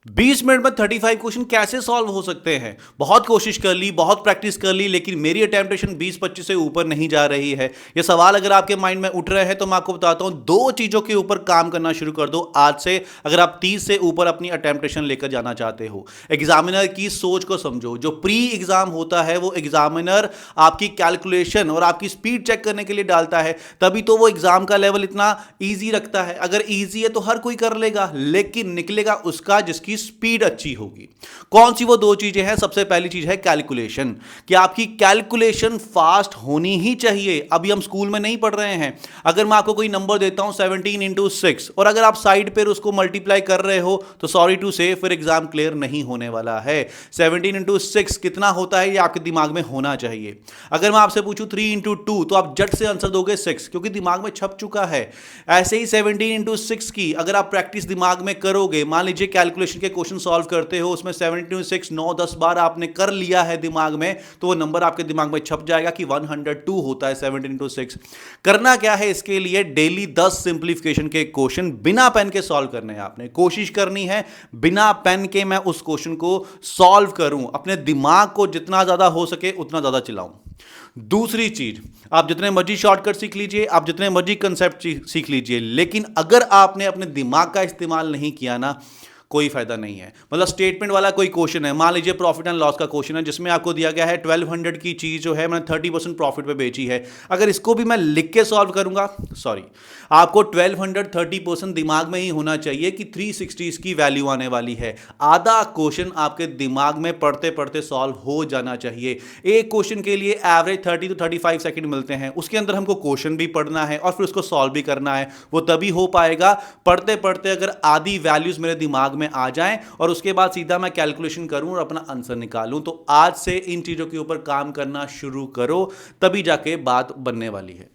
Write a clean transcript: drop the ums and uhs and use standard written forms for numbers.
20 minute में 35 question कैसे solve हो सकते हैं? बहुत कोशिश कर ली, बहुत प्रैक्टिस कर ली, लेकिन मेरी अटेम्प्टेशन 20-25 से ऊपर नहीं जा रही है। ये सवाल अगर आपके माइंड में उठ रहे हैं तो मैं आपको बताता हूं, दो चीजों के ऊपर काम करना शुरू कर दो आज से। अगर आप 30 से ऊपर अपनी अटेम्प्टेशन लेकर जाना चाहते हो, एग्जामिनर की सोच को समझो। जो प्री एग्जाम होता है वो एग्जामिनर आपकी कैलकुलेशन और आपकी स्पीड चेक करने के लिए डालता है, तभी तो वो एग्जाम का लेवल इतना ईजी रखता है। अगर ईजी है तो हर कोई कर लेगा, लेकिन निकलेगा उसका जिसकी स्पीड अच्छी होगी। कौन सी वो दो चीजें हैं? सबसे पहली चीज है कैलकुलेशन, कि आपकी कैलकुलेशन फास्ट होनी ही चाहिए। अभी हम स्कूल में नहीं पढ़ रहे हैं। अगर मैं आपको कोई नंबर देता हूं 17 इंटू 6, और अगर आप साइड पर उसको मल्टीप्लाई कर रहे हो तो सॉरी टू से फिर एग्जाम क्लियर नहीं होने वाला है। 17 इंटू 6 कितना होता है ये आपके दिमाग में होना चाहिए। अगर मैं आपसे पूछूं 3 इंटू 2 तो आप जट से आंसर दोगे 6, क्योंकि दिमाग में छप चुका है। ऐसे ही 17 इंटू 6 की अगर आप प्रैक्टिस दिमाग में करोगे, मान लीजिए कैलकुलेशन के क्वेश्चन सॉल्व करते हो, उसमें 17 6 9-10 बार आपने कर लिया है दिमाग में, तो वो नंबर आपके दिमाग में छप जाएगा कि 102 होता है 17 6। करना क्या है इसके लिए? डेली 10 सिंप्लीफिकेशन के क्वेश्चन बिना पेन के सॉल्व करने हैं। आपने कोशिश करनी है बिना पेन के मैं उस क्वेश्चन को सॉल्व करूं, अपने दिमाग को जितना ज्यादा हो सके उतना ज्यादा चलाऊं। दूसरी चीज, आप जितने मर्जी शॉर्टकट सीख लीजिए, आप जितने मर्जी कंसेप्ट सीख लीजिए, लेकिन अगर आपने अपने दिमाग का इस्तेमाल नहीं किया ना, कोई फायदा नहीं है। मतलब स्टेटमेंट वाला कोई क्वेश्चन है, मान लीजिए प्रॉफिट एंड लॉस का क्वेश्चन है, जिसमें आपको दिया गया है 1200 की चीज जो है मैंने 30% प्रॉफिट पे बेची है। अगर इसको भी मैं लिख के सॉल्व करूंगा, सॉरी, आपको 1200 30% दिमाग में ही होना चाहिए कि 360 की वैल्यू आने वाली है। आधा क्वेश्चन आपके दिमाग में पढ़ते पढ़ते सॉल्व हो जाना चाहिए। एक क्वेश्चन के लिए एवरेज 30 to 35 सेकंड मिलते हैं, उसके अंदर हमको क्वेश्चन भी पढ़ना है और फिर उसको सॉल्व भी करना है। वो तभी हो पाएगा पढ़ते पढ़ते अगर आधी वैल्यूज मेरे दिमाग में आ जाएं और उसके बाद सीधा मैं कैलकुलेशन करूं और अपना आंसर निकालूं। तो आज से इन चीजों के ऊपर काम करना शुरू करो, तभी जाके बात बनने वाली है।